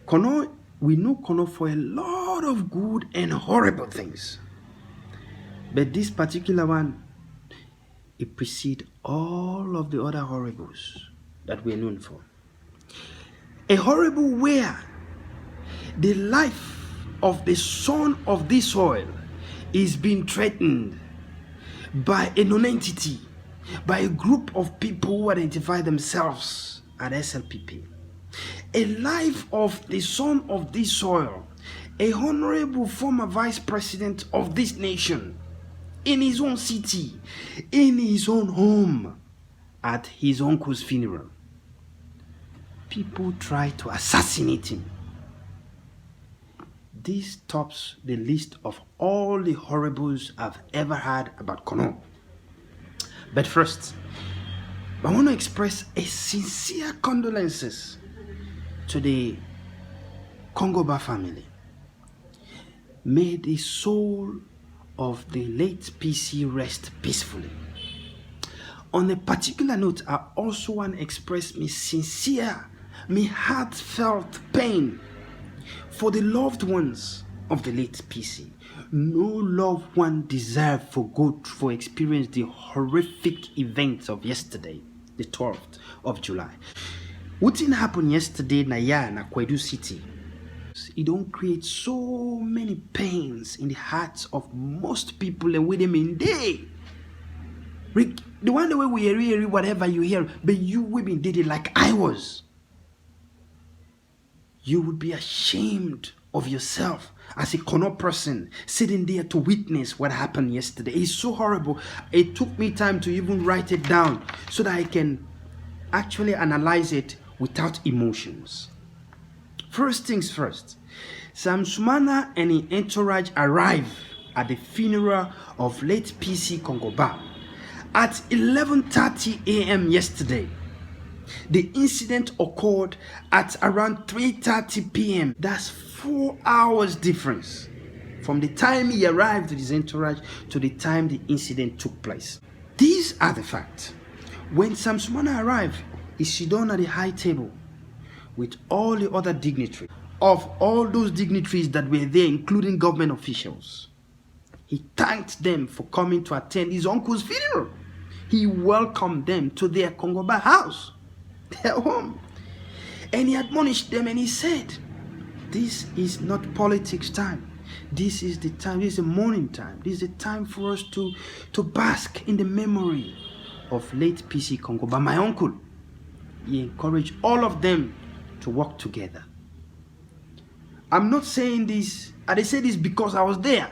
Kono, we know Kono for a lot of good and horrible things. But this particular one, it precedes all of the other horribles that we're known for. A horrible where the life of the son of this soil is being threatened by a non-entity, by a group of people who identify themselves as SLPP. A life of the son of this soil, a honorable former vice president of this nation, in his own city, in his own home, at his uncle's funeral. People try to assassinate him. This tops the list of all the horribles I've ever heard about Kono. But first, I want to express a sincere condolences to the Kongoba family. May the soul of the late PC rest peacefully. On a particular note, I also want to express my sincere, my heartfelt pain for the loved ones of the late PC. No loved one deserves for experience the horrific events of yesterday, the 12th of July. What didn't happen yesterday na Kwedu City? It don't create so many pains in the hearts of most people and with them in day. The one way we hear whatever you hear, but you women did it like I was. You would be ashamed of yourself as a Kono person sitting there to witness what happened yesterday. It's so horrible. It took me time to even write it down so that I can actually analyze it without emotions. First things first, Sam Sumana and his entourage arrived at the funeral of late PC Kongoba at 11:30 a.m. yesterday. The incident occurred at around 3:30 p.m. That's 4 hours difference from the time he arrived with his entourage to the time the incident took place. These are the facts. When Sam Sumana arrived, he sat down at the high table with all the other dignitaries. Of all those dignitaries that were there, including government officials, he thanked them for coming to attend his uncle's funeral. He welcomed them to their Kongoba house, their home. And he admonished them and he said, this is not politics time. This is the time, this is the morning time. This is the time for us to bask in the memory of late PC Kongoba, my uncle. He encouraged all of them to work together. I'm not saying this, I say this because I was there.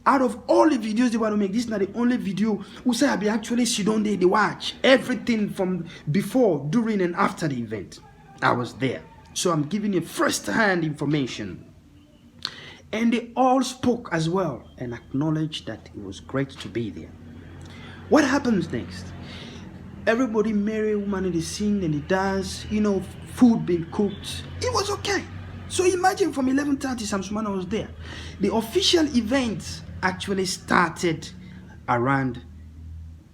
Out of all the videos they want to make, this is not the only video who say I be actually sit down there, they watch everything from before, during, and after the event. I was there. So I'm giving you first-hand information. And they all spoke as well and acknowledged that it was great to be there. What happens next? Everybody marry, woman, they sing and they dance, food being cooked. It was okay. So imagine from 11:30, Sam Sumana was there. The official event actually started around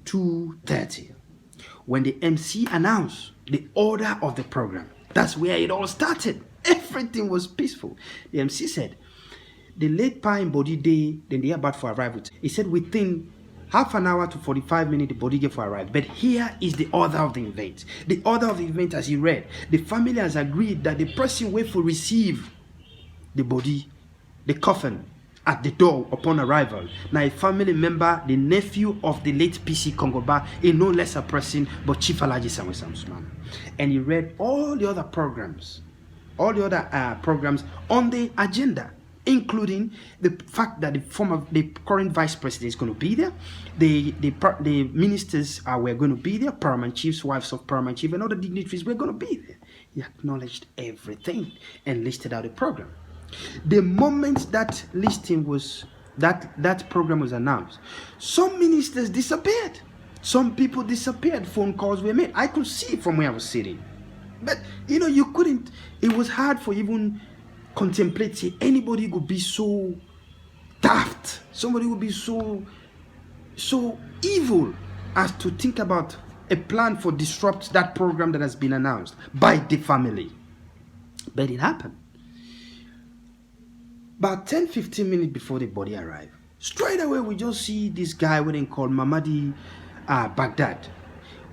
2:30 when the MC announced the order of the program. That's where it all started. Everything was peaceful. The MC said, the late Pa body day, then they are about for arrival. He said within half an hour to 45 minutes, the body gave for arrival. But here is the order of the event. The order of the event, as he read, the family has agreed that the person will receive the body, the coffin, at the door upon arrival. Now a family member, the nephew of the late PC Kongoba, a no lesser person, but Chief Alhaji Samuel Sam Sumana. And he read all the other programs, on the agenda, including the fact that the current vice president is going to be there, the ministers were going to be there, paramount chiefs, wives of paramount chief, and other dignitaries were going to be there. He acknowledged everything and listed out the program. The moment that listing was that program was announced, some ministers disappeared. Some people disappeared. Phone calls were made. I could see from where I was sitting, but you couldn't. It was hard for even contemplate. Say anybody would be so daft. Somebody would be so evil as to think about a plan for disrupt that program that has been announced by the family. But it happened. About 10-15 minutes before the body arrived, straight away we just see this guy we then call Mamadi Baghdad,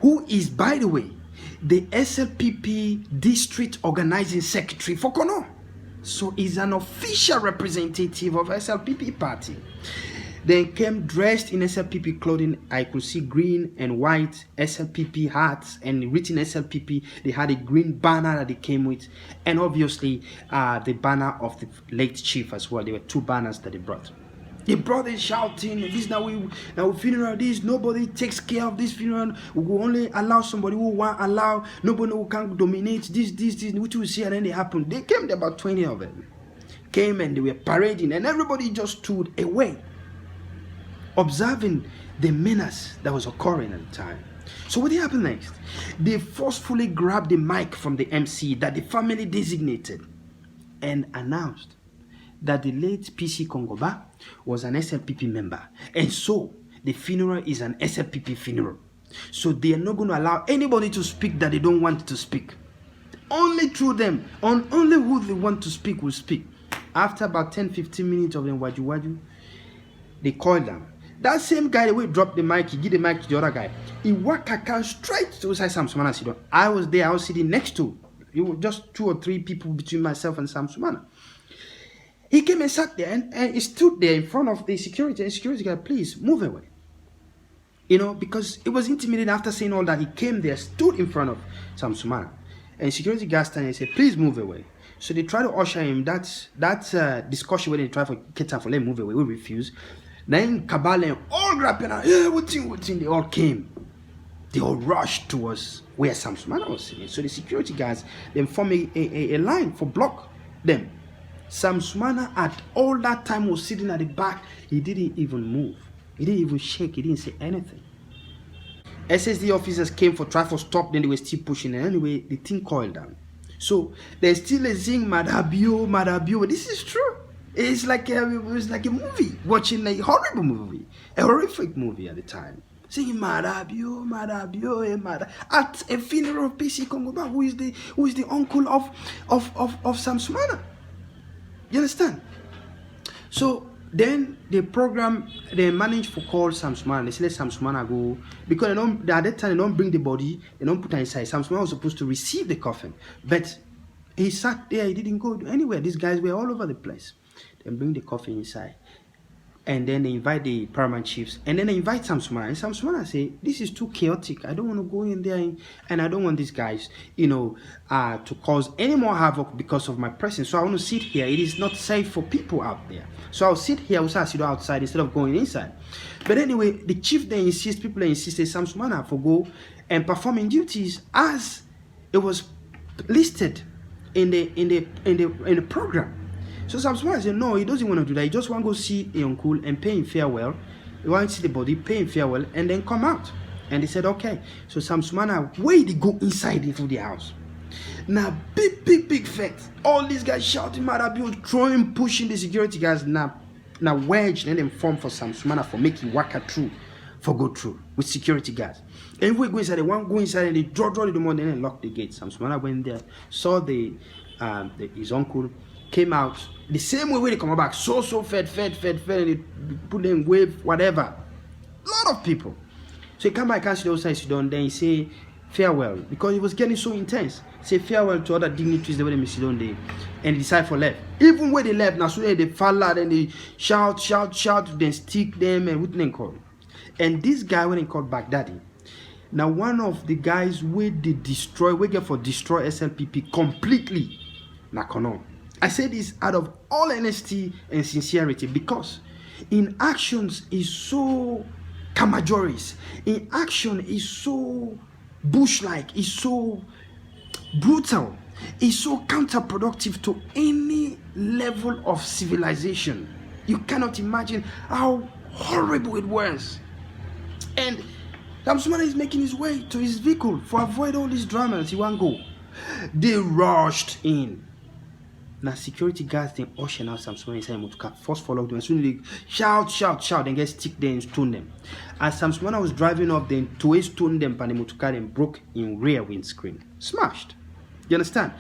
who is, by the way, the SLPP district organizing secretary for Kono. So he's an official representative of SLPP party. Then came dressed in SLPP clothing. I could see green and white SLPP hats and written SLPP. They had a green banner that they came with, and obviously the banner of the late chief as well. There were two banners that they brought. They brought it shouting, "This now we funeral. This nobody takes care of this funeral. We will only allow somebody who want allow. Nobody who can dominate this, which we see." And then they happened. They came there, about 20 of them came, and they were parading, and everybody just stood away, observing the menace that was occurring at the time. So what happened next? They forcefully grabbed the mic from the MC that the family designated and announced that the late PC Kongoba was an SLPP member, and so the funeral is an SLPP funeral. So they are not going to allow anybody to speak that they don't want to speak. Only through them, only who they want to speak will speak. After about 10-15 minutes of them waju, they called them. That same guy, the way he dropped the mic, he give the mic to the other guy. He walked straight to Sam Sumana Sidon. I was there, I was sitting next to. It was just 2 or 3 people between myself and Sam Sumana. He came and sat there, and he stood there in front of the security. And the security guy, "Please move away." Because it was intimidating. After saying all that, he came there, stood in front of Sam Sumana. And security guy standing and said, "Please move away." So they try to usher him. That discussion where they try to get him for let him move away. We refuse. Then Kabale and all grabbing out. "Yeah, what's in?" They all came. They all rushed towards where Sam Sumana was sitting. So the security guys then form a line for block them. Sam Sumana at all that time was sitting at the back. He didn't even move. He didn't even shake. He didn't say anything. SSD officers came for try to stop. Then they were still pushing. And anyway, the thing coiled down. So there's still a sing Madabio. This is true. It was like a movie, watching a horrible movie, a horrific movie at the time. Singing Madabio, at a funeral of PC Kongoba, who is the uncle of Sam Sumana. You understand? So then the program, they managed to call Sam Sumana. They said, "Let Sam Sumana go," because at that time they don't bring the body, they don't put her inside. Sam Sumana was supposed to receive the coffin, but he sat there. He didn't go anywhere. These guys were all over the place. Then bring the coffin inside, and then they invite the paramount chiefs, and then they invite Sam Sumana. And Sam Sumana say, "This is too chaotic. I don't want to go in there, and I don't want these guys, to cause any more havoc because of my presence. So I want to sit here. It is not safe for people out there. So I'll sit here. I'll sit outside instead of going inside." But anyway, the chief then insists. People insisted Sam Sumana for go and performing duties as it was listed in the program. So Sam Sumana said, no, he doesn't want to do that. He just want to go see a uncle and pay him farewell. He want to see the body, pay him farewell, and then come out. And they said, okay. So Sam Sumana, where they go inside into the house. Now, big fight. All these guys shouting, Madabio, throwing, pushing the security guys. Now wedge, and then form for Sam Sumana for making waka through, for go through with security guards. And if we go inside, they want to go inside and they draw the money and then lock the gate. Sam Sumana went there, saw his uncle, came out the same way they come back, so fed, and they put them wave, whatever. A lot of people. So he come back and see the outside Sudan, then he say farewell, because it was getting so intense. Say farewell to other dignitaries that were in Sudan day, and they decide for left. Even when they left, now so they fall out and they shout, then stick them and what they call. And this guy when they called Baghdadi. Now one of the guys where they destroy SLPP completely. Nakono. I say this out of all honesty and sincerity, because in actions is so Kamajoris. In action is so bush-like, is so brutal, is so counterproductive to any level of civilization. You cannot imagine how horrible it was. And Sam Sumana is making his way to his vehicle for avoid all these dramas. He won't go. They rushed in. Now security guards then usher out Sam Sumana inside Motuka. First followed them. As soon as they shout, then get stick there and stone them. As Sam Sumana was driving up, then two stone them and the Motuka then broke in rear windscreen. Smashed. You understand?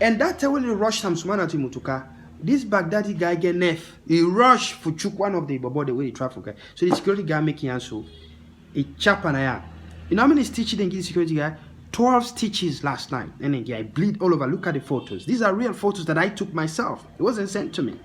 And that time when they rushed Sam Sumana to Motuka, this Baghdadi guy get nerf. He rush for chook one of the bobo the way the traffic guy. So the security guy making answer. A chap and I. You know how many stitches they give the security guy? 12 stitches last night. And then I bleed all over. Look at the photos. These are real photos that I took myself. It wasn't sent to me.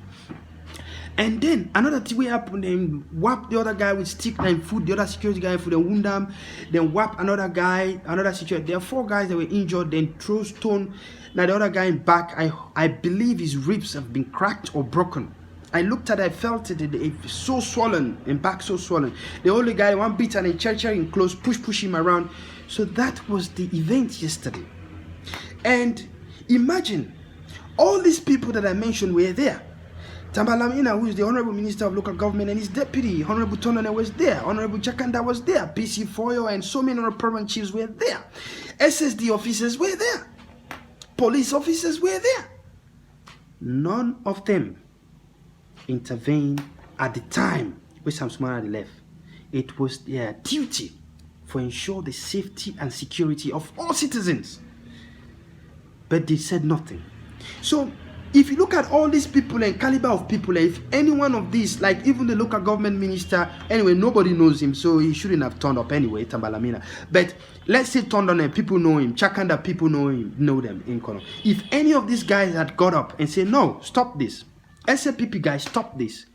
And then another thing happened, then whap the other guy with stick and food, the other security guy for the wound him, then whap another guy, another security. There are 4 guys that were injured, then throw stone. Now the other guy in back, I believe his ribs have been cracked or broken. I looked at it, I felt it, it's so swollen, and back so swollen. The only guy, one beat and a chair in close, push him around. So that was the event yesterday. And imagine, all these people that I mentioned were there. Tambalamina, who is the Honorable Minister of Local Government, and his deputy, Honorable Tonane, was there. Honorable Jakanda was there. PC Foyo and so many Honorable chiefs were there. SSD officers were there. Police officers were there. None of them intervened at the time when Sam Sumana left. It was their duty for ensure the safety and security of all citizens. But they said nothing. So, if you look at all these people and caliber of people, if any one of these, like even the local government minister, anyway, nobody knows him, so he shouldn't have turned up anyway, Tambalamina. But let's say turned on him, people know him, Chakanda, people know them in Kono. If any of these guys had got up and said, no, stop this, SLPP guys, stop this,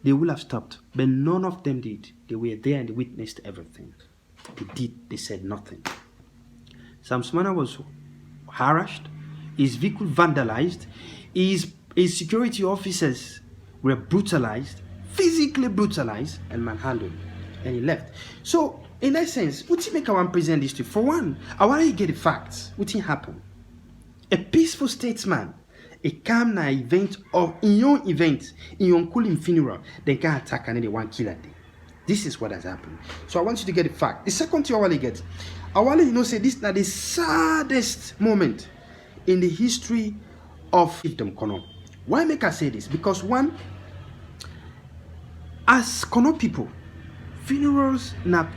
they will have stopped. But none of them did. They were there and they witnessed everything. They said nothing. Sam Sumana was harassed, his vehicle vandalized, his security officers were brutalized, physically brutalized, and manhandled, and he left. So, in that sense, what you make I want to present this to? For one, I want to get the facts. What happened? A peaceful statesman, a calm na event or in your event, in your cooling funeral, they can attack and they want to kill a day. This is what has happened. So I want you to get the fact. The second thing I want to get, I want to say this is the saddest moment in the history of Chiefdom Kono. Why make I say this? Because one, as Kono people, funerals na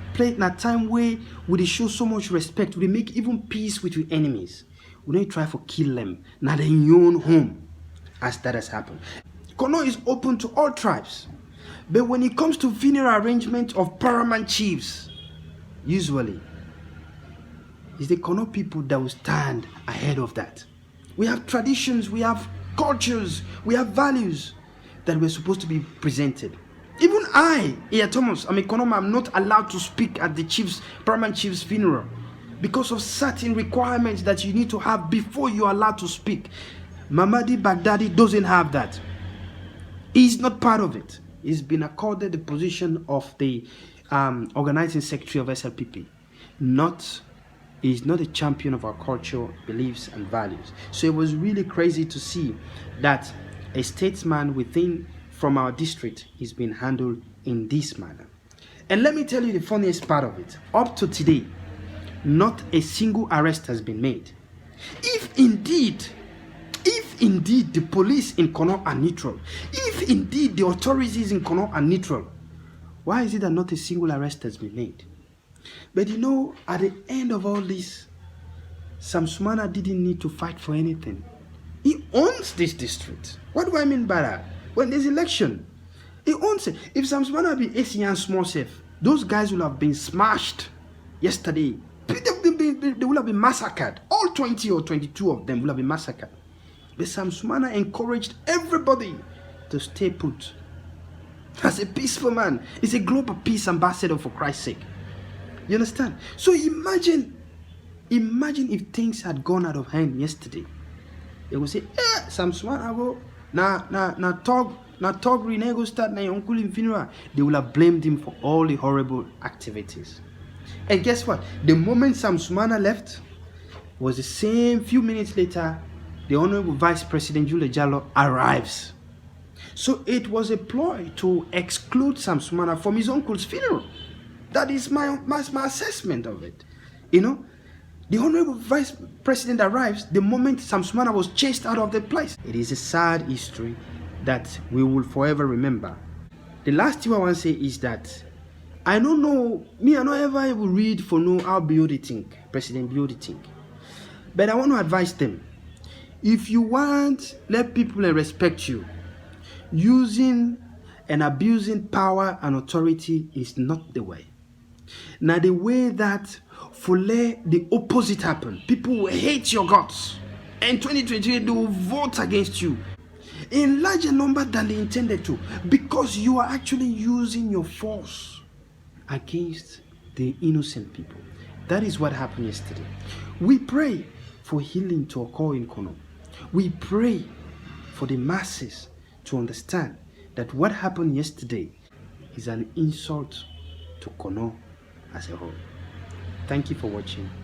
time where we show so much respect, we make even peace with your enemies. We don't try to kill them, not in your own home, as that has happened. Kono is open to all tribes, but when it comes to funeral arrangement of paramount chiefs, usually it's the Kono people that will stand ahead of that. We have traditions, we have cultures, we have values that we're supposed to be presented. Even I, here Thomas, I'm a Kono, I'm not allowed to speak at the paramount chief's funeral because of certain requirements that you need to have before you're allowed to speak. Mamadi Baghdadi doesn't have that. He's not part of it. He's been accorded the position of the organizing secretary of SLPP. He's not a champion of our culture, beliefs, and values. So it was really crazy to see that a statesman from our district is being handled in this manner. And let me tell you the funniest part of it. Up to today, not a single arrest has been made. If indeed the police in Kono are neutral, if indeed the authorities in Kono are neutral, why is it that not a single arrest has been made? But you know, at the end of all this, Sam Sumana didn't need to fight for anything. He owns this district. What do I mean by that? When there's election, he owns it. If Sam Sumana had been ACN small safe, those guys would have been smashed yesterday. They would have been massacred. All 20 or 22 of them would have been massacred. But Sam Sumana encouraged everybody to stay put. As a peaceful man, he's a global peace ambassador for Christ's sake. You understand? So imagine if things had gone out of hand yesterday. They would say, Sam Sumana go na talk renego start na uncle in funeral. They will have blamed him for all the horrible activities. And guess what? The moment Sam Sumana left was the same few minutes later, the Honorable Vice President Julia Jallo arrives. So it was a ploy to exclude Sam Sumana from his uncle's funeral. That is my assessment of it. You know, the Honorable Vice President arrives the moment Sam Sumana was chased out of the place. It is a sad history that we will forever remember. The last thing I want to say is that I don't know, I don't ever will read for how Biodi think, President Biodi think. But I want to advise them. If you want, let people respect you. Using and abusing power and authority is not the way. Now, the way that for the opposite happen, people will hate your guts. And 2023, they will vote against you in larger number than they intended to, because you are actually using your force against the innocent people. That is what happened yesterday. We pray for healing to occur in Kono. We pray for the masses to understand that what happened yesterday is an insult to Kono as a whole. Thank you for watching.